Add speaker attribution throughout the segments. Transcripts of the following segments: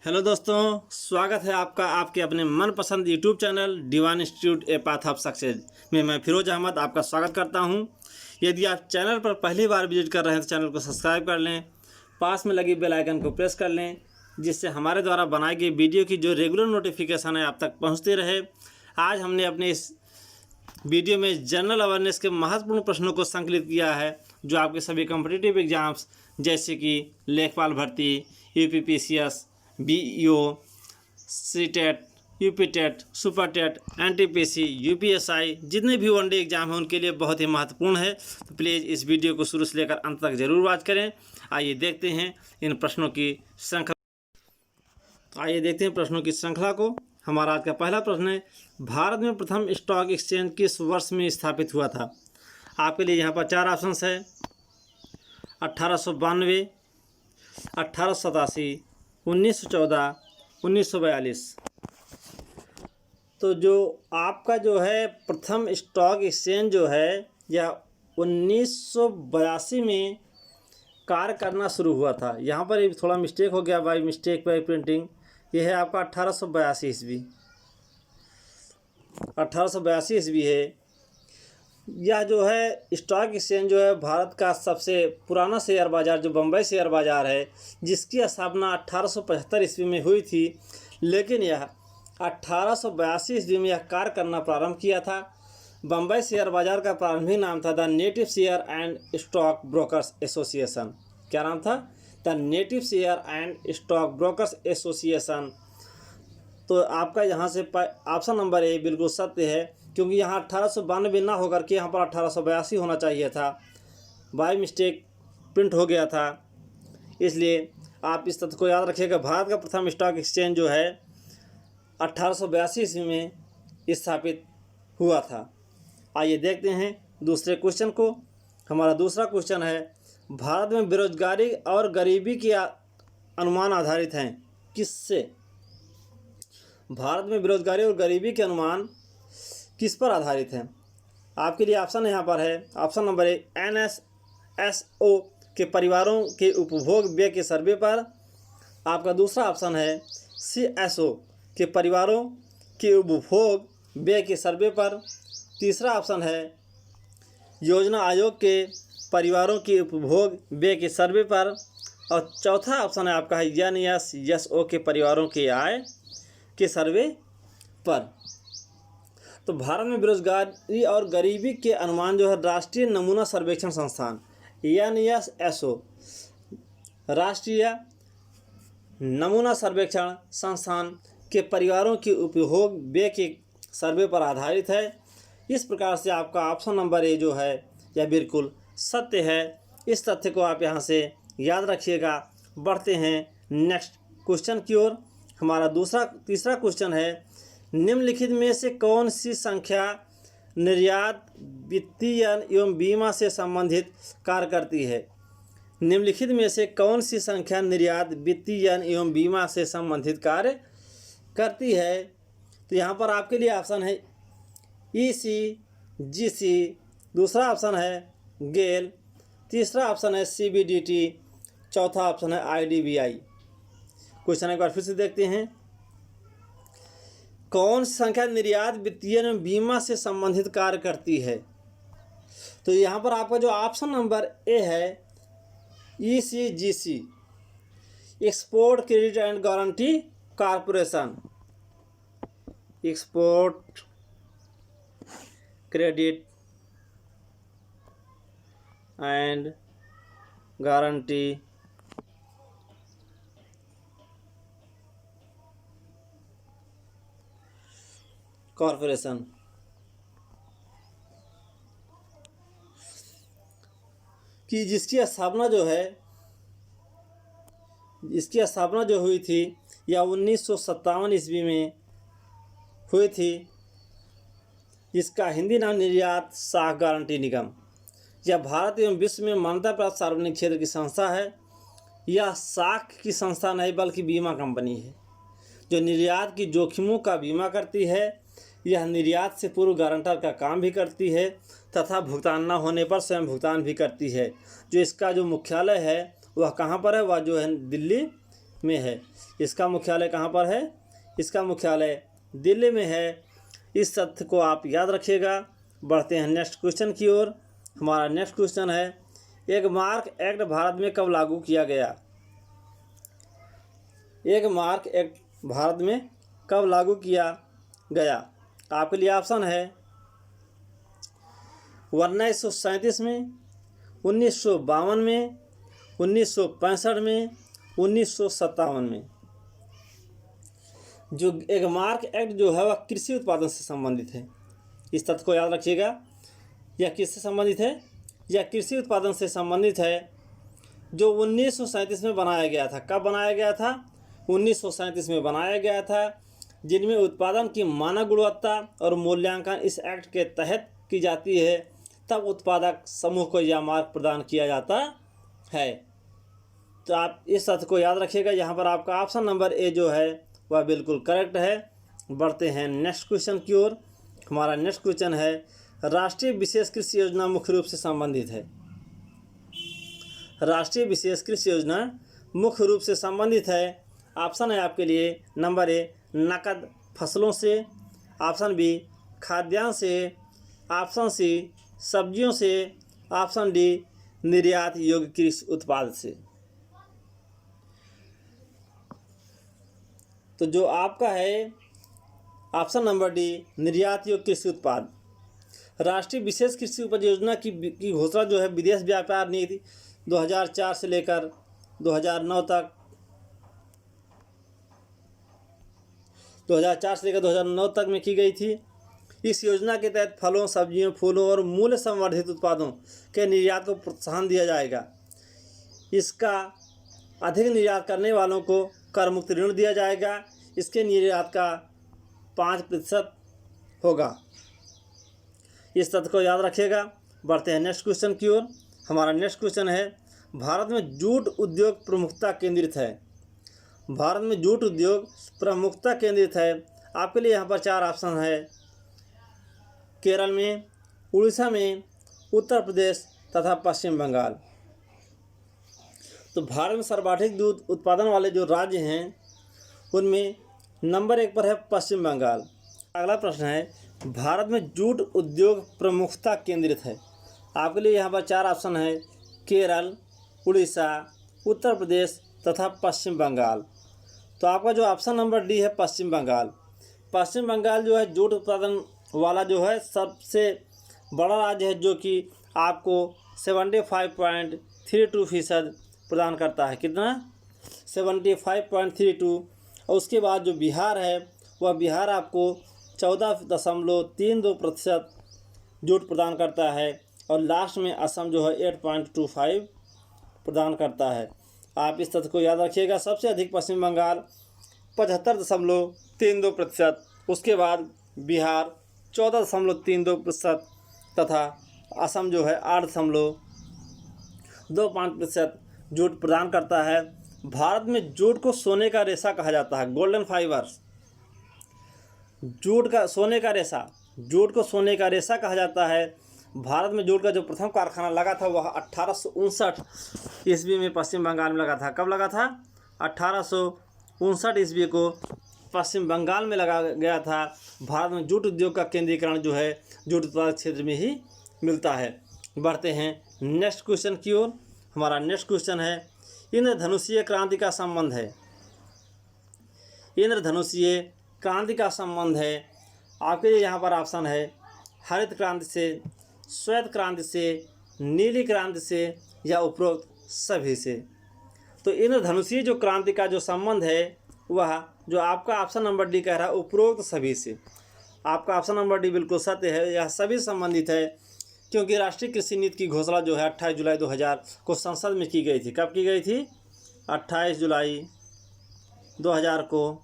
Speaker 1: Hello दोस्तों, स्वागत है आपका आपके अपने मनपसंद YouTube channel divine institute a path of success में। मैं फिरोज अहमद आपका स्वागत करता हूं। यदि आप चैनल पर पहली बार विजिट कर रहे हैं तो चैनल को सब्सक्राइब कर लें, पास में लगी बेल आइकन को प्रेस कर लें, जिससे हमारे द्वारा बनाई गई वीडियो की जो रेगुलर नोटिफिकेशन है आप तक पहुँचती रहे। आज हमने अपने इस वीडियो में जनरल अवेयरनेस के महत्वपूर्ण प्रश्नों को संकलित किया है, जो आपके सभी कॉम्पिटिटिव एग्जाम्स जैसे कि लेखपाल भर्ती, UPPCS, BEO, CTET, UPTET, Super TET, NTPC, UPSI, जितने भी वनडे एग्जाम हैं उनके लिए बहुत ही महत्वपूर्ण है। तो प्लीज़ इस वीडियो को शुरू से लेकर अंत तक जरूर वॉच करें। आइए देखते हैं इन प्रश्नों की श्रृंखला को। हमारा आज का पहला प्रश्न है, भारत में प्रथम स्टॉक एक्सचेंज किस वर्ष में स्थापित हुआ था? आपके लिए यहाँ पर चार ऑप्शंस है: 1892, 1887, 1914, 1942। तो जो आपका जो है प्रथम स्टॉक एक्सचेंज जो है यह 1982 में कार्य करना शुरू हुआ था। यहाँ पर थोड़ा मिस्टेक हो गया, बाई मिस्टेक बाई प्रिंटिंग। यह है आपका 1882 ईस्वी, 1882 ईस्वी है। यह जो है स्टॉक एक्सचेंज जो है भारत का सबसे पुराना शेयर बाज़ार जो बम्बई शेयर बाज़ार है, जिसकी स्थापना 1875 ईस्वी में हुई थी, लेकिन यह 1882 ईस्वी में यह कार्य करना प्रारंभ किया था। बम्बई शेयर बाज़ार का प्रारंभिक नाम था the native share and stock brokers association. क्या नाम था? The native share and stock brokers association. तो आपका यहाँ से ऑप्शन नंबर ए बिल्कुल सत्य है, क्योंकि यहाँ 1892 ना होकर के यहाँ पर 1882 होना चाहिए था। बाय मिस्टेक प्रिंट हो गया था, इसलिए आप इस तथ्य को याद रखिएगा। भारत का प्रथम स्टॉक एक्सचेंज जो है 1882 ईस्वी में स्थापित हुआ था। आइए देखते हैं दूसरे क्वेश्चन को। हमारा दूसरा क्वेश्चन है, भारत में बेरोजगारी और गरीबी के अनुमान आधारित हैं किससे? भारत में बेरोजगारी और गरीबी के अनुमान किस पर आधारित हैं? आपके लिए ऑप्शन यहाँ पर है। ऑप्शन नंबर ए, NSSO के परिवारों के उपभोग व्यय के सर्वे पर। आपका दूसरा ऑप्शन है CSO के परिवारों के उपभोग व्यय के सर्वे पर। तीसरा ऑप्शन है योजना आयोग के परिवारों के उपभोग व्यय के सर्वे पर। और चौथा ऑप्शन है आपका है NSSO के परिवारों के आय के सर्वे पर। तो भारत में बेरोजगारी और गरीबी के अनुमान जो है राष्ट्रीय नमूना सर्वेक्षण संस्थान NSSO, राष्ट्रीय नमूना सर्वेक्षण संस्थान के परिवारों के उपभोग व्यय के सर्वे पर आधारित है। इस प्रकार से आपका ऑप्शन नंबर ए जो है यह बिल्कुल सत्य है। इस तथ्य को आप यहाँ से याद रखिएगा। बढ़ते हैं नेक्स्ट क्वेश्चन की ओर। हमारा तीसरा क्वेश्चन है, निम्नलिखित में से कौन सी संख्या निर्यात, वित्तीय एवं बीमा से संबंधित कार्य करती है? निम्नलिखित में से कौन सी संख्या निर्यात, वित्तीय एवं बीमा से संबंधित कार्य करती है? तो यहाँ पर आपके लिए ऑप्शन है ECGC, दूसरा ऑप्शन है गेल, तीसरा ऑप्शन है CBDT, चौथा ऑप्शन है IDBI। क्वेश्चन एक बार फिर से देखते हैं। कौन सी संख्या निर्यात, वित्तीय एवं बीमा से संबंधित कार्य करती है? तो यहाँ पर आपका जो ऑप्शन नंबर ए है ECGC, export credit and guarantee corporation, export credit and guarantee corporation. कि जिसकी स्थापना जो हुई थी या 1957 ईस्वी में हुई थी। इसका हिंदी नाम निर्यात साख गारंटी निगम। यह भारत एवं विश्व में मान्यता प्राप्त सार्वजनिक क्षेत्र की संस्था है। यह साख की संस्था नहीं बल्कि बीमा कंपनी है, जो निर्यात की जोखिमों का बीमा करती है। यह निर्यात से पूर्व गारंटर का काम भी करती है तथा भुगतान न होने पर स्वयं भुगतान भी करती है। जो इसका जो मुख्यालय है वह कहाँ पर है? वह जो है दिल्ली में है। इसका मुख्यालय कहाँ पर है? इसका मुख्यालय दिल्ली में है। इस तथ्य को आप याद रखिएगा। बढ़ते हैं नेक्स्ट क्वेश्चन की ओर। हमारा नेक्स्ट क्वेश्चन है, एक मार्क एक्ट भारत में कब लागू किया गया? एक मार्क एक्ट भारत में कब लागू किया गया? आपके लिए ऑप्शन है 1937 में, 1952 में, 1965 में, 1957 में। जो एक मार्क एक्ट जो है वह कृषि उत्पादन से संबंधित है। इस तथ्य को याद रखिएगा। यह किससे संबंधित है? यह कृषि उत्पादन से संबंधित है, जो 1937 में बनाया गया था। कब बनाया गया था? 1937 में बनाया गया था, जिनमें उत्पादन की मानक गुणवत्ता और मूल्यांकन इस एक्ट के तहत की जाती है। तब उत्पादक समूह को यह मार्क प्रदान किया जाता है। तो आप इस तथ्य को याद रखिएगा। यहाँ पर आपका ऑप्शन नंबर ए जो है वह बिल्कुल करेक्ट है। बढ़ते हैं नेक्स्ट क्वेश्चन की ओर। हमारा नेक्स्ट क्वेश्चन है, राष्ट्रीय विशेष कृषि योजना मुख्य रूप से संबंधित है। राष्ट्रीय विशेष कृषि योजना मुख्य रूप से संबंधित है। ऑप्शन है आपके लिए नंबर ए नकद फसलों से, ऑप्शन बी खाद्यान्न से, ऑप्शन सी सब्जियों से, ऑप्शन डी निर्यात योग्य कृषि उत्पाद से। तो जो आपका है ऑप्शन नंबर डी निर्यात योग्य कृषि उत्पाद। राष्ट्रीय विशेष कृषि उपज योजना की घोषणा जो है विदेश व्यापार नीति 2004 से लेकर 2009 तक 2009 तक में की गई थी। इस योजना के तहत फलों, सब्जियों, फूलों और मूल्य संवर्धित उत्पादों के निर्यात को प्रोत्साहन दिया जाएगा। इसका अधिक निर्यात करने वालों को कर मुक्त ऋण दिया जाएगा। इसके निर्यात का 5% होगा। इस तथ्य को याद रखिएगा। बढ़ते हैं नेक्स्ट क्वेश्चन की ओर। हमारा नेक्स्ट क्वेश्चन है, भारत में जूट उद्योग प्रमुखता केंद्रित है। भारत में जूट उद्योग प्रमुखता केंद्रित है। आपके लिए यहाँ पर 4 ऑप्शन है, केरल में, उड़ीसा में, उत्तर प्रदेश तथा पश्चिम बंगाल। तो भारत में सर्वाधिक दूध उत्पादन वाले जो राज्य हैं उनमें नंबर 1 पर है पश्चिम बंगाल। अगला प्रश्न है, भारत में जूट उद्योग प्रमुखता केंद्रित है। आपके लिए यहाँ पर 4 ऑप्शन है, केरल, उड़ीसा, उत्तर प्रदेश तथा पश्चिम बंगाल। तो आपका जो ऑप्शन नंबर डी है पश्चिम बंगाल। पश्चिम बंगाल जो है जूट उत्पादन वाला जो है सबसे बड़ा राज्य है, जो कि आपको 75.32% प्रदान करता है। कितना? 75.32। और उसके बाद जो बिहार है वह बिहार आपको 14.32% जूट प्रदान करता है। और लास्ट में असम जो है 8.25 प्रदान करता है। आप इस तथ्य को याद रखिएगा। सबसे अधिक पश्चिम बंगाल 75.32%, उसके बाद बिहार 14.32% तथा असम जो है 8.25% जूट प्रदान करता है। भारत में जूट को सोने का रेशा कहा जाता है, गोल्डन फाइबर। जूट को सोने का रेशा कहा जाता है। भारत में जूट का जो प्रथम कारखाना लगा था वह 1859 ईस्वी में पश्चिम बंगाल में लगा था। कब लगा था? 1859 ईस्वी को पश्चिम बंगाल में लगा गया था। भारत में जूट उद्योग का केंद्रीकरण जो है जूट उत्पादक क्षेत्र में ही मिलता है। बढ़ते हैं नेक्स्ट क्वेश्चन की ओर। हमारा नेक्स्ट क्वेश्चन है, इंद्रधनुषीय क्रांति का संबंध है। इंद्रधनुषीय क्रांति का संबंध है। आपके लिए यहाँ पर ऑप्शन है, हरित क्रांति से, श्वेत क्रांति से, नीली क्रांति से या उपरोक्त सभी से। तो इंद्रधनुषीय जो क्रांति का जो संबंध है वह जो आपका ऑप्शन नंबर डी कह रहा है उपरोक्त सभी से। आपका ऑप्शन नंबर डी बिल्कुल सत्य है। यह सभी संबंधित है, क्योंकि राष्ट्रीय कृषि नीति की घोषणा जो है 28 जुलाई 2000 को संसद में की गई थी। कब की गई थी? 28 जुलाई 2000 को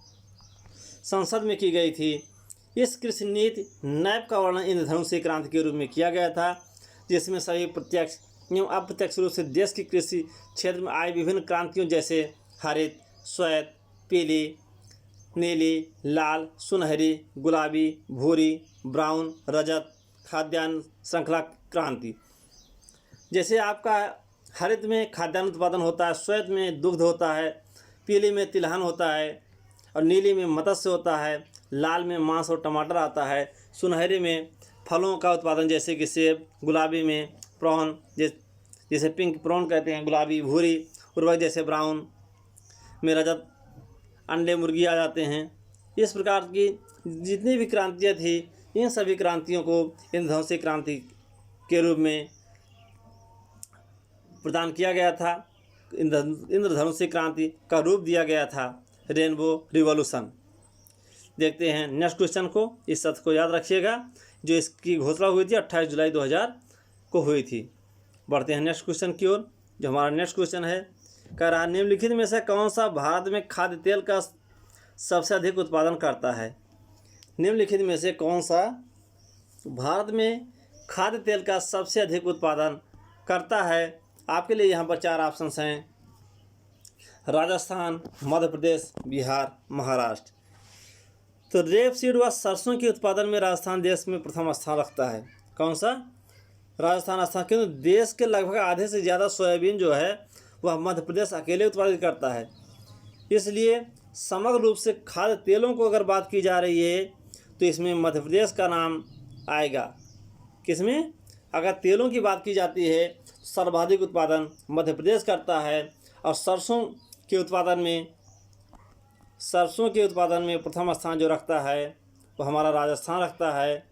Speaker 1: संसद में की गई थी। इस कृषि नीति नैप का वर्णन इंद्रधनुषीय क्रांति के रूप में किया गया था, जिसमें सभी प्रत्यक्ष एवं अप्रत्यक्ष रूप से देश की कृषि क्षेत्र में आई विभिन्न क्रांतियों जैसे हरित, श्वेत, पीली, नीली, लाल, सुनहरी, गुलाबी, भूरी, ब्राउन, रजत, खाद्यान्न श्रृंखला क्रांति। जैसे आपका हरित में खाद्यान्न उत्पादन होता है, श्वेत में दुग्ध होता है, पीली में तिलहन होता है और नीली में मत्स्य होता है, लाल में मांस और टमाटर आता है, सुनहरे में फलों का उत्पादन जैसे कि सेब, गुलाबी में प्रॉन जैसे पिंक प्रॉन कहते हैं, गुलाबी भूरी, उर्वरक जैसे ब्राउन में रजत, अंडे मुर्गी आ जाते हैं। इस प्रकार की जितनी भी क्रांतियाँ थी, इन सभी क्रांतियों को इंद्रधनुषी क्रांति के रूप में प्रदान किया गया था। इंद्रधनुषी क्रांति का रूप दिया गया था रेनबो रिवॉल्यूशन। देखते हैं नेक्स्ट क्वेश्चन को, इस तथ्य को याद रखिएगा जो इसकी घोषणा हुई थी 28 जुलाई 2000 को हुई थी। बढ़ते हैं नेक्स्ट क्वेश्चन की ओर, जो हमारा नेक्स्ट क्वेश्चन है, कह रहा निम्नलिखित में से कौन सा भारत में खाद्य तेल का सबसे अधिक उत्पादन करता है। निम्नलिखित में से कौन सा भारत में खाद्य तेल का सबसे अधिक उत्पादन करता है। आपके लिए यहाँ पर 4 ऑप्शंस हैं, राजस्थान, मध्य प्रदेश, बिहार, महाराष्ट्र। तो रेपसीड व सरसों के उत्पादन में राजस्थान देश में प्रथम स्थान रखता है। कौन सा? राजस्थान स्थान, क्योंकि देश के लगभग आधे से ज़्यादा सोयाबीन जो है वह मध्य प्रदेश अकेले उत्पादित करता है। इसलिए समग्र रूप से खाद्य तेलों को अगर बात की जा रही है तो इसमें मध्य प्रदेश का नाम आएगा। किसमें? अगर तेलों की बात की जाती है सर्वाधिक उत्पादन मध्य प्रदेश करता है, और सरसों के उत्पादन में प्रथम स्थान जो रखता है वो हमारा राजस्थान रखता है,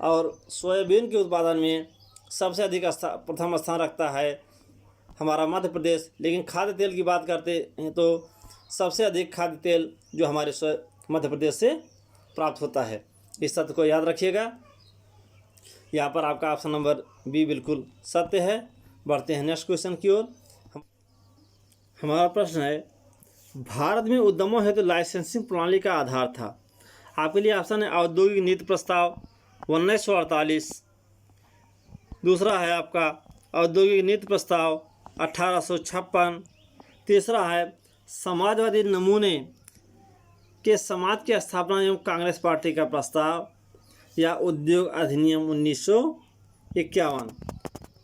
Speaker 1: और सोयाबीन के उत्पादन में सबसे अधिक प्रथम स्थान रखता है हमारा मध्य प्रदेश। लेकिन खाद्य तेल की बात करते हैं तो सबसे अधिक खाद्य तेल जो हमारे मध्य प्रदेश से प्राप्त होता है। इस तथ्य को याद रखिएगा। यहाँ पर आपका ऑप्शन नंबर बी बिल्कुल सत्य है। बढ़ते हैं नेक्स्ट क्वेश्चन की ओर। हमारा प्रश्न है, भारत में उद्यमों हेतु लाइसेंसिंग प्रणाली का आधार था। आपके लिए ऑप्शन है औद्योगिक नीति प्रस्ताव 1948, दूसरा है आपका औद्योगिक नीति प्रस्ताव 1856, तीसरा है समाजवादी नमूने के समाज की स्थापना एवं कांग्रेस पार्टी का प्रस्ताव, या उद्योग अधिनियम 1951।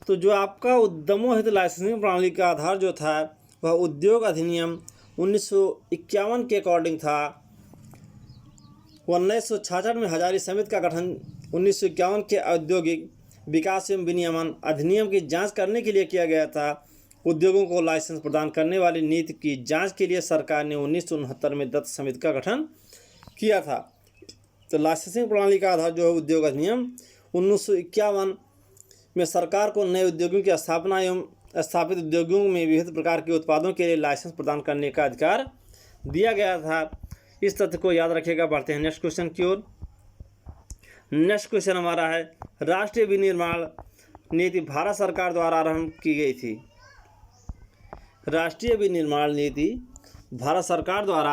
Speaker 1: तो जो आपका उद्यमों हेतु लाइसेंसिंग प्रणाली का आधार जो था वह उद्योग अधिनियम 1951 के अकॉर्डिंग था। 1966 में हजारी समिति का गठन 1951 के औद्योगिक विकास एवं विनियमन अधिनियम की जांच करने के लिए किया गया था। उद्योगों को लाइसेंस प्रदान करने वाली नीति की जांच के लिए सरकार ने 1969 में दत्त समिति का गठन किया था। तो लाइसेंसिंग प्रणाली का आधार जो है उद्योग अधिनियम 1951 में सरकार को नए उद्योगों की स्थापना एवं स्थापित उद्योगों में विविध प्रकार के उत्पादों के लिए लाइसेंस प्रदान करने का अधिकार दिया गया था। इस तथ्य को याद रखिएगा। बढ़ते हैं नेक्स्ट क्वेश्चन की ओर। नेक्स्ट क्वेश्चन हमारा है, राष्ट्रीय विनिर्माण नीति भारत सरकार द्वारा आरंभ की गई थी। राष्ट्रीय विनिर्माण नीति भारत सरकार द्वारा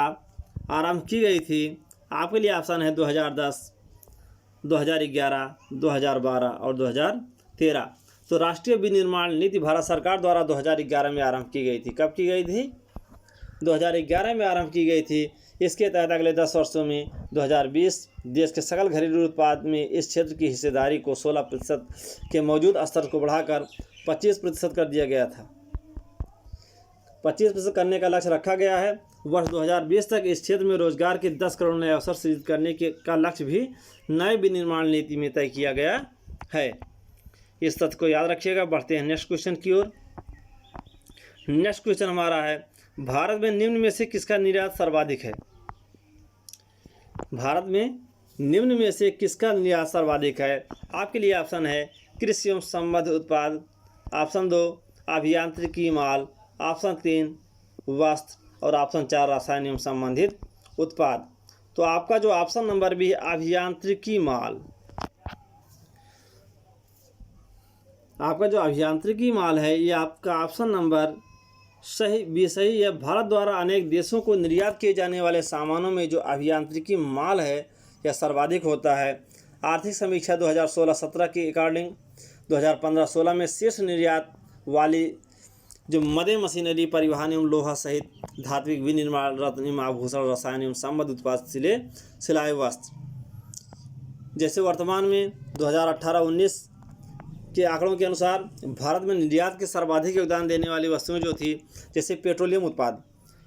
Speaker 1: आरंभ की गई थी। आपके लिए ऑप्शन है 2010, 2011, 2012 और 2013। तो राष्ट्रीय विनिर्माण नीति भारत सरकार द्वारा 2011 में आरंभ की गई थी। कब की गई थी? 2011 में आरंभ की गई थी। इसके तहत अगले 10 वर्षों में 2020 देश के सकल घरेलू उत्पाद में इस क्षेत्र की हिस्सेदारी को 16% के मौजूद स्तर को बढ़ाकर 25% कर दिया गया था। 25% करने का लक्ष्य रखा गया है। वर्ष 2020 तक इस क्षेत्र में रोजगार के 10 करोड़ नए अवसर सृजित करने का लक्ष्य भी नए विनिर्माण नीति में तय किया गया है। इस तथ्य को याद रखिएगा। बढ़ते हैं नेक्स्ट क्वेश्चन की ओर। नेक्स्ट क्वेश्चन हमारा है, भारत में निम्न में से किसका निर्यात सर्वाधिक है? भारत में निम्न में से किसका निर्यात सर्वाधिक है? आपके लिए ऑप्शन है कृषि एवं संबद्ध उत्पाद, ऑप्शन 2 अभियांत्रिकी माल, ऑप्शन 3 वस्त्र और ऑप्शन 4 रसायन एवं संबंधित उत्पाद। तो आपका जो ऑप्शन नंबर भी है अभियांत्रिकी माल, आपका जो अभियांत्रिकी माल है ये आपका ऑप्शन नंबर सही है। भारत द्वारा अनेक देशों को निर्यात किए जाने वाले सामानों में जो अभियांत्रिकी माल है यह सर्वाधिक होता है। आर्थिक समीक्षा 2016-17 के अकॉर्डिंग 2015-16 में शीर्ष निर्यात वाली जो मदे मशीनरी, परिवहन एवं लोहा सहित धात्विक विनिर्माण, रत्न, आभूषण, रसायन एवं संबद्ध उत्पाद, सिलाई, वस्त्र। जैसे वर्तमान में 2018-19 के आंकड़ों के अनुसार भारत में निर्यात के सर्वाधिक योगदान देने वाली वस्तुएं जो थी, जैसे पेट्रोलियम उत्पाद,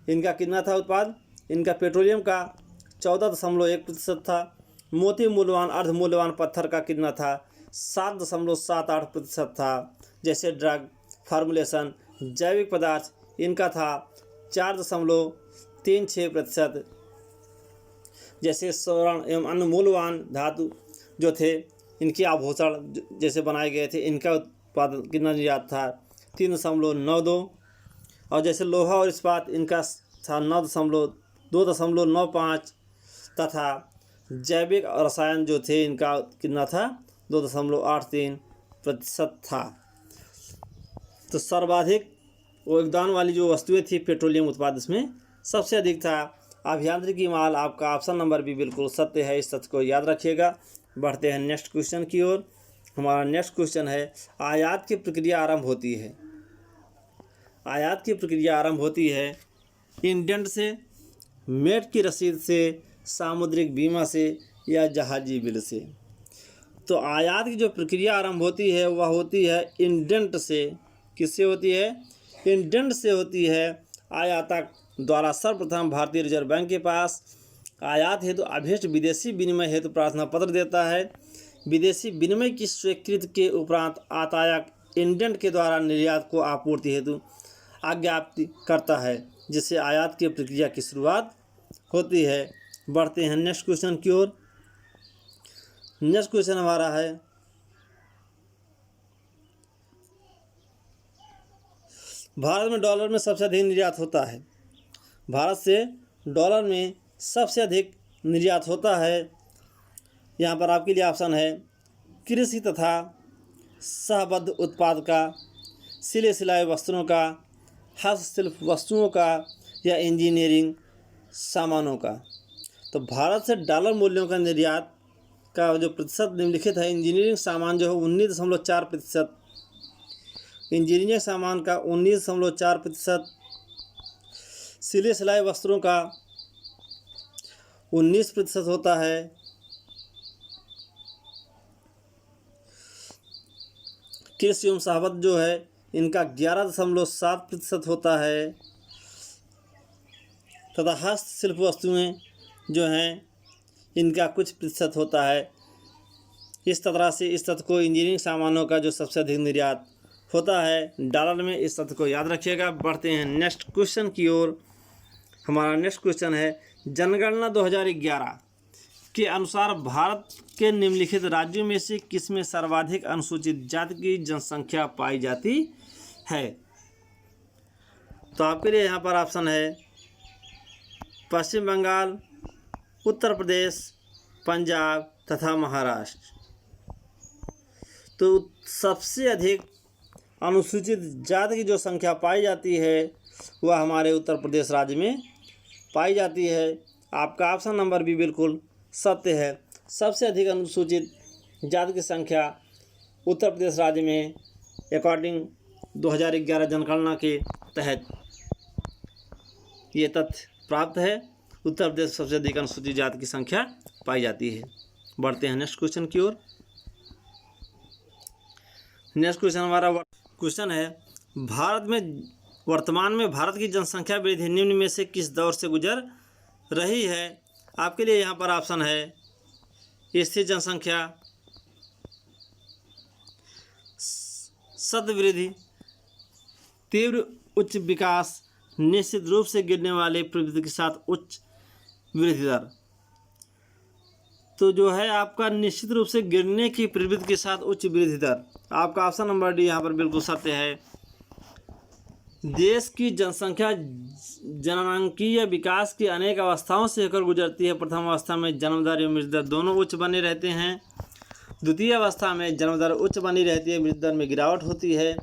Speaker 1: इनका कितना था उत्पाद? इनका पेट्रोलियम का 14.1% था। मोती मूल्यवान अर्ध मूल्यवान पत्थर का कितना था? 7.78% था। जैसे ड्रग, फार्मुलेशन, जैविक पदार्थ, इनका था 4.36%। जैसे स्वर्ण एवं अन्य मूल्यवान धातु जो थे, इनके आभूषण जैसे बनाए गए थे, इनका उत्पादन कितना निर्यात था? 3.92। और जैसे लोहा और इस्पात, इनका था 2.95 तथा जैविक और रसायन जो थे, इनका कितना था? 2.83% था। तो सर्वाधिक योगदान वाली जो वस्तुएं थी पेट्रोलियम उत्पाद, इसमें सबसे अधिक था। अभियांत्रिकी माल आपका ऑप्शन नंबर भी बिल्कुल सत्य है, इस तथ्य को याद रखिएगा। बढ़ते हैं नेक्स्ट क्वेश्चन की ओर। हमारा नेक्स्ट क्वेश्चन है, आयात की प्रक्रिया आरंभ होती है। आयात की प्रक्रिया आरंभ होती है इंडेंट से, मेट की रसीद से, सामुद्रिक बीमा से या जहाजी बिल से। तो आयात की जो प्रक्रिया आरंभ होती है वह होती है इंडेंट से। किससे होती है? इंडेंट से होती है। आयातक द्वारा सर्वप्रथम भारतीय रिजर्व बैंक के पास आयात हेतु अभीष्ट विदेशी विनिमय हेतु प्रार्थना पत्र देता है। विदेशी विनिमय की स्वीकृति के उपरांत आयातक इंडेंट के द्वारा निर्यात को आपूर्ति हेतु आज्ञाप्ति करता है, जिससे आयात की प्रक्रिया की शुरुआत होती है। बढ़ते हैं नेक्स्ट क्वेश्चन की ओर। नेक्स्ट क्वेश्चन हमारा है, भारत में डॉलर में सबसे अधिक निर्यात होता है। भारत से डॉलर में सबसे अधिक निर्यात होता है। यहाँ पर आपके लिए ऑप्शन है कृषि तथा सहबद्ध उत्पाद का, सिले सिलाए वस्त्रों का, हस्तशिल्प वस्तुओं का या इंजीनियरिंग सामानों का। तो भारत से डॉलर मूल्यों का निर्यात का जो प्रतिशत निम्नलिखित है, इंजीनियरिंग सामान जो है 19.4%, इंजीनियरिंग सामान का 19.4%, सिले सिलाए वस्त्रों का 19% होता है, कृषि एवं सहबद्ध जो है इनका 11.7% होता है, तथा हस्तशिल्प वस्तुएं जो हैं इनका कुछ प्रतिशत होता है। इस तरह से इस तथ्य को इंजीनियरिंग सामानों का जो सबसे अधिक निर्यात होता है डॉलर में, इस तथ्य को याद रखिएगा। बढ़ते हैं नेक्स्ट क्वेश्चन की ओर। हमारा नेक्स्ट क्वेश्चन है, जनगणना 2011 के अनुसार भारत के निम्नलिखित राज्यों में से किसमें सर्वाधिक अनुसूचित जाति की जनसंख्या पाई जाती है? तो आपके लिए यहाँ पर ऑप्शन है पश्चिम बंगाल, उत्तर प्रदेश, पंजाब तथा महाराष्ट्र। तो सबसे अधिक अनुसूचित जाति की जो संख्या पाई जाती है वह हमारे उत्तर प्रदेश राज्य में पाई जाती है। आपका ऑप्शन नंबर भी बिल्कुल सत्य है। सबसे अधिक अनुसूचित जाति की संख्या उत्तर प्रदेश राज्य में अकॉर्डिंग 2011 जनगणना के तहत ये तथ्य प्राप्त है। उत्तर प्रदेश सबसे अधिक अनुसूचित जाति की संख्या पाई जाती है। बढ़ते हैं नेक्स्ट क्वेश्चन की ओर। नेक्स्ट क्वेश्चन हमारा क्वेश्चन है, भारत में वर्तमान में भारत की जनसंख्या वृद्धि निम्न में से किस दौर से गुजर रही है? आपके लिए यहाँ पर ऑप्शन है स्थिर जनसंख्या, सतत वृद्धि, तीव्र उच्च विकास, निश्चित रूप से गिरने वाले प्रवृत्ति के साथ उच्च वृद्धि दर। तो जो है आपका निश्चित रूप से गिरने की प्रवृत्ति के साथ उच्च वृद्धि दर। आपका ऑप्शन नंबर डी यहाँ पर बिल्कुल सत्य है। देश की जनसंख्या जननांकीय विकास की अनेक अवस्थाओं से होकर गुजरती है। प्रथम अवस्था में जन्म दर एवं मृत्यु दर दोनों उच्च बने रहते हैं। द्वितीय अवस्था में जन्म दर उच्च बनी रहती है, मृत्यु दर में गिरावट होती है।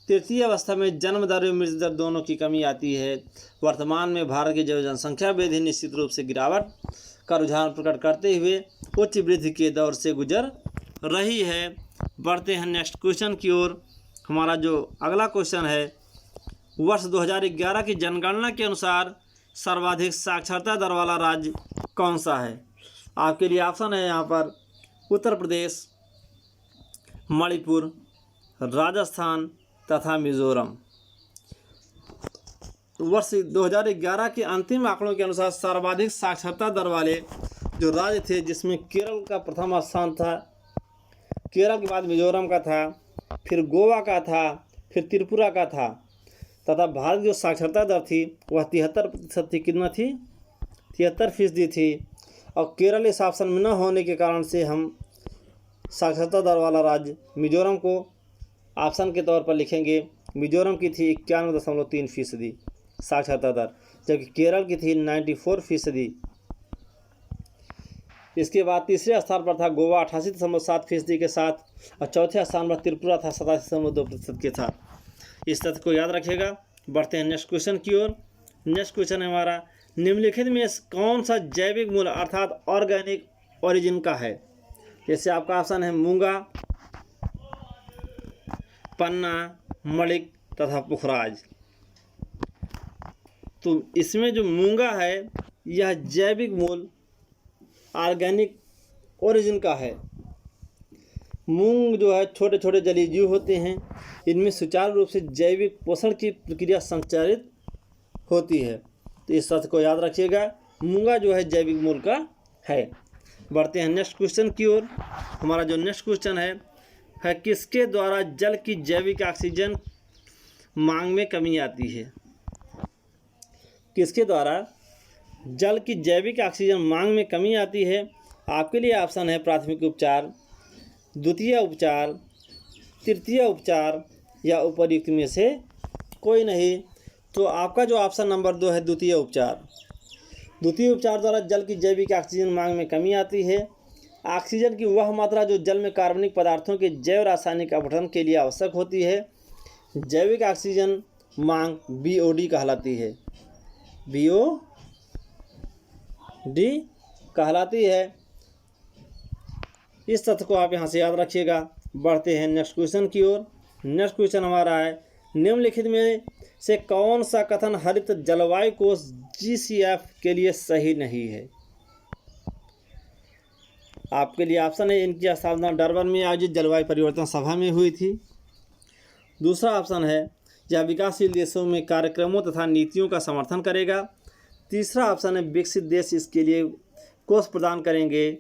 Speaker 1: तृतीय अवस्था में जन्म दर एवं मृत्यु दर दोनों की कमी आती है। वर्तमान में भारत की जो जनसंख्या वृद्धि निश्चित रूप से गिरावट का रुझान प्रकट करते हुए उच्च वृद्धि के दौर से गुजर रही है। बढ़ते हैं नेक्स्ट क्वेश्चन की ओर। हमारा जो अगला क्वेश्चन है, वर्ष 2011 की जनगणना के अनुसार सर्वाधिक साक्षरता दर वाला राज्य कौन सा है? आपके लिए ऑप्शन है यहाँ पर उत्तर प्रदेश, मणिपुर, राजस्थान तथा मिजोरम। वर्ष 2011 के अंतिम आंकड़ों के अनुसार सर्वाधिक साक्षरता दर वाले जो राज्य थे, जिसमें केरल का प्रथम स्थान था, केरल के बाद मिजोरम का था, फिर गोवा का था, फिर त्रिपुरा का था, तथा भारत की जो साक्षरता दर थी वह 73% थी। कितना थी? 73% थी। और केरल इस ऑप्शन में न होने के कारण से हम साक्षरता दर वाला राज्य मिजोरम को ऑप्शन के तौर पर लिखेंगे। मिजोरम की थी 91.3% साक्षरता दर, जबकि केरल की थी 94%। इसके बाद तीसरे स्थान पर था गोवा 88.7% के साथ, और चौथे स्थान पर त्रिपुरा था 87.2% के साथ। इस तथ्य को याद रखिएगा। बढ़ते हैं नेक्स्ट क्वेश्चन की ओर। नेक्स्ट क्वेश्चन है हमारा, निम्नलिखित में कौन सा जैविक मूल अर्थात ऑर्गेनिक ओरिजिन का है? जैसे आपका ऑप्शन है मूंगा, पन्ना, मणिक तथा पुखराज। तो इसमें जो मूंगा है यह जैविक मूल ऑर्गेनिक ओरिजिन का है। मूंग जो है छोटे छोटे जलीय जीव होते हैं, इनमें सुचारू रूप से जैविक पोषण की प्रक्रिया संचालित होती है। तो इस तथ्य को याद रखिएगा, मूंगा जो है जैविक मूल का है। बढ़ते हैं नेक्स्ट क्वेश्चन की ओर। हमारा जो नेक्स्ट क्वेश्चन है किसके द्वारा जल की जैविक ऑक्सीजन मांग में कमी आती है? किसके द्वारा जल की जैविक ऑक्सीजन मांग में कमी आती है? आपके लिए ऑप्शन है प्राथमिक उपचार, द्वितीय उपचार, तृतीय उपचार या उपर्युक्त में से कोई नहीं। तो आपका जो ऑप्शन नंबर 2 है द्वितीय उपचार। द्वितीय उपचार द्वारा जल की जैविक ऑक्सीजन मांग में कमी आती है। ऑक्सीजन की वह मात्रा जो जल में कार्बनिक पदार्थों के जैव रासायनिक अपघटन के लिए आवश्यक होती है, जैविक ऑक्सीजन मांग BOD कहलाती है। BOD कहलाती है। इस तथ्य को आप यहाँ से याद रखिएगा। बढ़ते हैं नेक्स्ट क्वेश्चन की ओर। नेक्स्ट क्वेश्चन हमारा है, निम्नलिखित में से कौन सा कथन हरित जलवायु कोष GCF के लिए सही नहीं है? आपके लिए ऑप्शन है, इनकी स्थापना डरबन में आयोजित जलवायु परिवर्तन सभा में हुई थी। दूसरा ऑप्शन है, यह विकासशील देशों में कार्यक्रमों तथा नीतियों का समर्थन करेगा। तीसरा ऑप्शन है, विकसित देश इसके लिए कोष प्रदान करेंगे।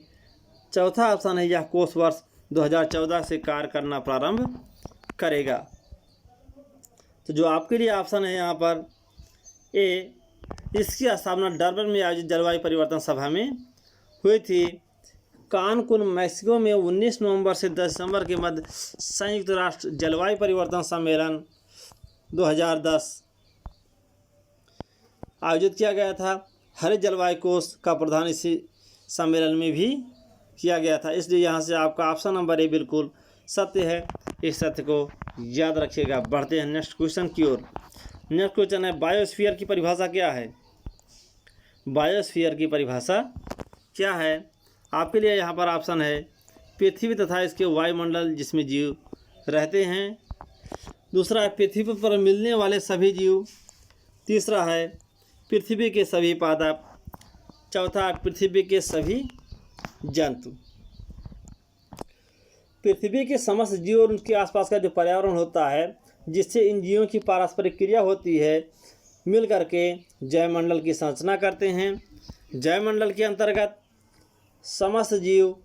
Speaker 1: चौथा ऑप्शन है, यह कोष वर्ष 2014 से कार्य करना प्रारंभ करेगा। तो जो आपके लिए ऑप्शन है यहाँ पर ए, इसकी स्थापना डरबन में आयोजित जलवायु परिवर्तन सभा में हुई थी। कानकुन मैक्सिको में 19 नवंबर से 10 दिसंबर के मध्य संयुक्त राष्ट्र जलवायु परिवर्तन सम्मेलन 2010 आयोजित किया गया था। हरित जलवायु कोष का प्रदान इसी सम्मेलन में भी किया गया था। इसलिए यहाँ से आपका ऑप्शन नंबर ए बिल्कुल सत्य है। इस सत्य को याद रखिएगा। बढ़ते हैं नेक्स्ट क्वेश्चन की ओर। नेक्स्ट क्वेश्चन है, बायोस्फीयर की परिभाषा क्या है? बायोस्फीयर की परिभाषा क्या है? आपके लिए यहाँ पर ऑप्शन है, पृथ्वी तथा इसके वायुमंडल जिसमें जीव रहते हैं। दूसरा है, पृथ्वी पर मिलने वाले सभी जीव। तीसरा है, पृथ्वी के सभी पादप। चौथा, पृथ्वी के सभी जंतु। पृथ्वी के समस्त जीव और उनके आसपास का जो पर्यावरण होता है, जिससे इन जीवों की पारस्परिक क्रिया होती है, मिल करके जैवमंडल की संरचना करते हैं। जैवमंडल के अंतर्गत समस्त जीव,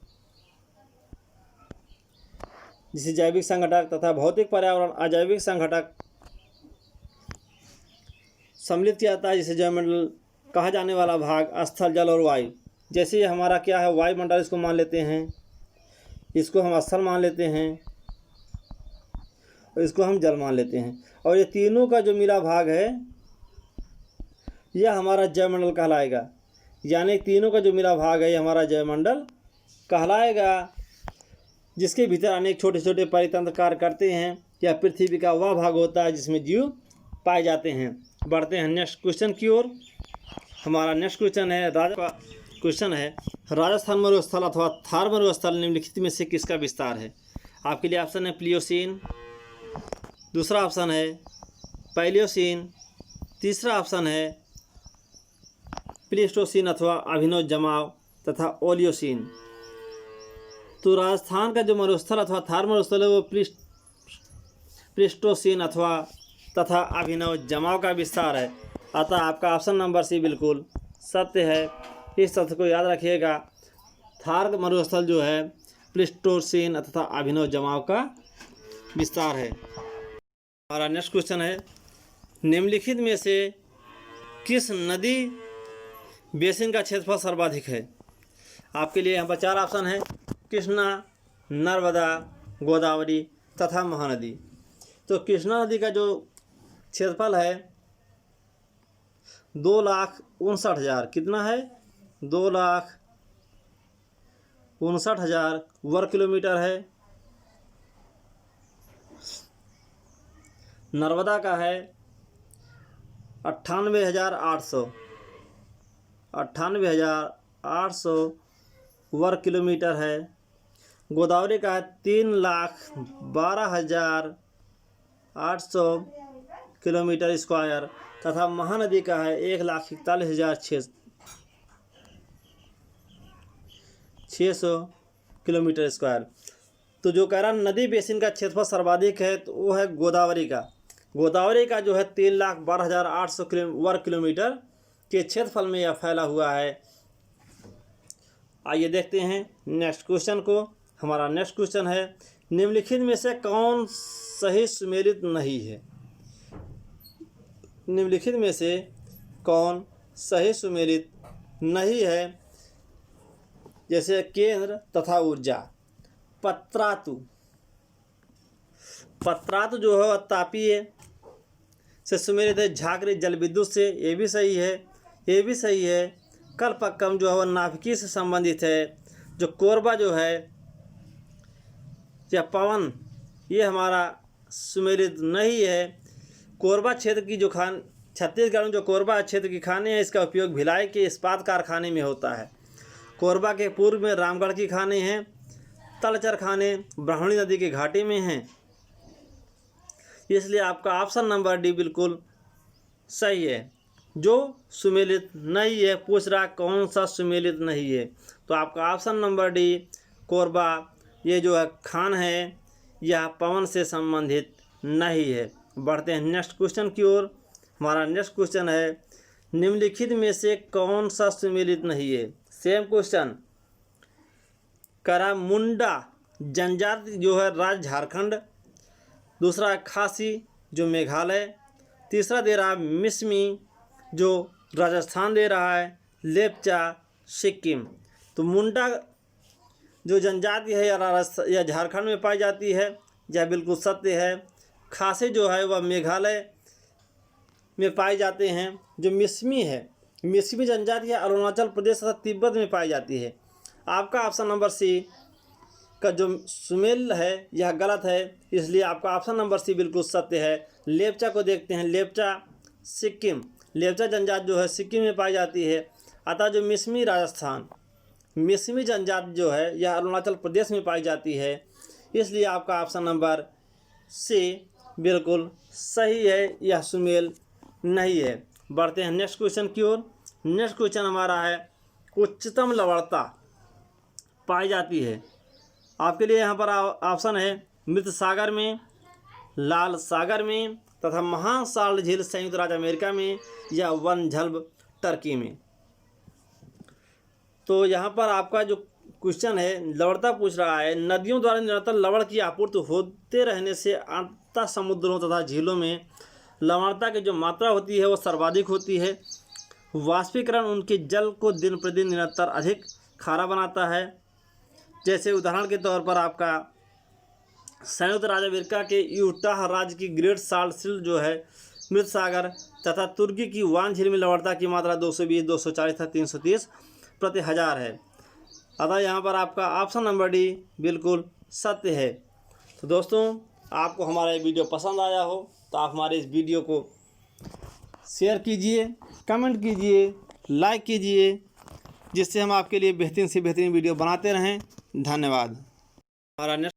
Speaker 1: जिसे जैविक संघटक तथा भौतिक पर्यावरण अजैविक संघटक सम्मिलित किया जाता है, जिसे जैवमंडल कहा जाने वाला भाग स्थल, जल और वायु। जैसे ये हमारा क्या है, वायुमंडल, इसको मान लेते हैं, इसको हम स्थल मान लेते हैं और इसको हम जल मान लेते हैं। और ये तीनों का जो मिला भाग है यह हमारा जैवमंडल कहलाएगा। यानी तीनों का जो मिला भाग है ये हमारा जैवमंडल कहलाएगा, जिसके भीतर अनेक छोटे छोटे परितंत्र कार्य करते हैं। यह पृथ्वी का वह भाग होता है जिसमें जीव पाए जाते हैं। बढ़ते हैं नेक्स्ट क्वेश्चन की ओर। हमारा नेक्स्ट क्वेश्चन है, राजस्थान मरुस्थल अथवा थार मरुस्थल निम्नलिखित में से किसका विस्तार है? आपके लिए ऑप्शन है प्लियोसीन, दूसरा ऑप्शन है पैलियोसीन, तीसरा ऑप्शन है प्लीस्टोसीन अथवा अभिनव जमाव तथा ओलियोसीन। तो राजस्थान का जो मरुस्थल अथवा थार मरुस्थल है वो प्लीस्टोसीन अथवा तथा अभिनव जमाव का विस्तार है। अतः आपका ऑप्शन नंबर सी बिल्कुल सत्य है। इस तथ्य को याद रखिएगा। थार मरुस्थल जो है प्लीस्टोसीन तथा अभिनव जमाव का विस्तार है। हमारा नेक्स्ट क्वेश्चन है, निम्नलिखित में से किस नदी बेसिन का क्षेत्रफल सर्वाधिक है? आपके लिए यहाँ पर 4 ऑप्शन है, कृष्णा, नर्मदा, गोदावरी तथा महानदी। तो कृष्णा नदी का जो क्षेत्रफल है 2,59,000 कितना है? 2,59,000 वर्ग किलोमीटर है। नर्मदा का है 98,800 वर्ग किलोमीटर है। गोदावरी का है 3,12,800 किलोमीटर स्क्वायर तथा महानदी का है 1,41,600 किलोमीटर स्क्वायर। तो जो कह रहा नदी बेसिन का क्षेत्रफल सर्वाधिक है तो वो है गोदावरी का। गोदावरी का जो है 3,12,800 वर्ग किलोमीटर के क्षेत्रफल में यह फैला हुआ है। आइए देखते हैं नेक्स्ट क्वेश्चन को। हमारा नेक्स्ट क्वेश्चन है, निम्नलिखित में से कौन सही सुमेलित नहीं है? निम्नलिखित में से कौन सही सुमेलित नहीं है? जैसे केंद्र तथा ऊर्जा। पत्रातु जो है तापीय से सुमेलित है, झाकरी जल विद्युत से, ये भी सही है, ये भी सही है। कल्पक्कम जो है वह नाभिकीय से संबंधित है। जो कोरबा जो है या पवन, ये हमारा सुमेलित नहीं है। कोरबा क्षेत्र की जो छत्तीसगढ़ में जो कोरबा क्षेत्र की खानें हैं, इसका उपयोग भिलाई के इस्पात कारखाने में होता है। कोरबा के पूर्व में रामगढ़ की खानें हैं। तलचर खाने ब्राह्मणी नदी के घाटी में हैं। इसलिए आपका ऑप्शन नंबर डी बिल्कुल सही है। जो सुमेलित नहीं है, पूछ रहा कौन सा सुमेलित नहीं है, तो आपका ऑप्शन नंबर डी कोरबा, ये जो है खान है, यह पवन से संबंधित नहीं है। बढ़ते हैं नेक्स्ट क्वेश्चन की ओर। हमारा नेक्स्ट क्वेश्चन है, निम्नलिखित में से कौन सा सुमेलित नहीं है? सेम क्वेश्चन करा। मुंडा जनजाति जो है राज्य झारखंड, दूसरा खासी जो मेघालय, तीसरा दे रहा है मिसमी जो राजस्थान दे रहा है, लेपचा सिक्किम। तो मुंडा जो जनजाति है या झारखंड में पाई जाती है, यह बिल्कुल सत्य है। खासी जो है वह मेघालय में पाए जाते हैं। जो मिसमी है, मिसमी जनजाति है अरुणाचल प्रदेश तथा तिब्बत में पाई जाती है। आपका ऑप्शन नंबर सी का जो सुमेल है यह गलत है, इसलिए आपका ऑप्शन नंबर सी बिल्कुल सत्य है। लेपचा को देखते हैं, लेपचा सिक्किम, लेपचा जनजाति जो है सिक्किम में पाई जाती है। अतः जो मिसमी राजस्थान, मिसमी जनजाति जो है यह अरुणाचल प्रदेश में पाई जाती है। इसलिए आपका ऑप्शन नंबर सी बिल्कुल सही है, यह सुमेल नहीं है। बढ़ते हैं नेक्स्ट क्वेश्चन की ओर। नेक्स्ट क्वेश्चन हमारा है, उच्चतम लवणता पाई जाती है। आपके लिए यहाँ पर ऑप्शन है मृत सागर में, लाल सागर में तथा महासाल्ट झील संयुक्त राज्य अमेरिका में या वन झल्ब टर्की में। तो यहाँ पर आपका जो क्वेश्चन है लवणता पूछ रहा है। नदियों द्वारा निरंतर लवण की आपूर्ति होते रहने से अंतः समुद्रों तथा झीलों में लवणता की जो मात्रा होती है वो सर्वाधिक होती है। वाष्पीकरण उनके जल को दिन प्रतिदिन निरंतर अधिक खारा बनाता है। जैसे उदाहरण के तौर पर आपका संयुक्त राज्य अमेरिका के यूटाह राज्य की ग्रेट साल्ट झील जो है मृत सागर तथा तुर्की की वान झील में लवणता की मात्रा 220, 240 तथा 330 प्रति हजार है। अतः यहाँ पर आपका ऑप्शन नंबर डी बिल्कुल सत्य है। तो दोस्तों, आपको हमारा ये वीडियो पसंद आया हो तो आप हमारे इस वीडियो को शेयर कीजिए, कमेंट कीजिए, लाइक कीजिए, जिससे हम आपके लिए बेहतरीन से बेहतरीन वीडियो बनाते रहें। धन्यवाद। हमारा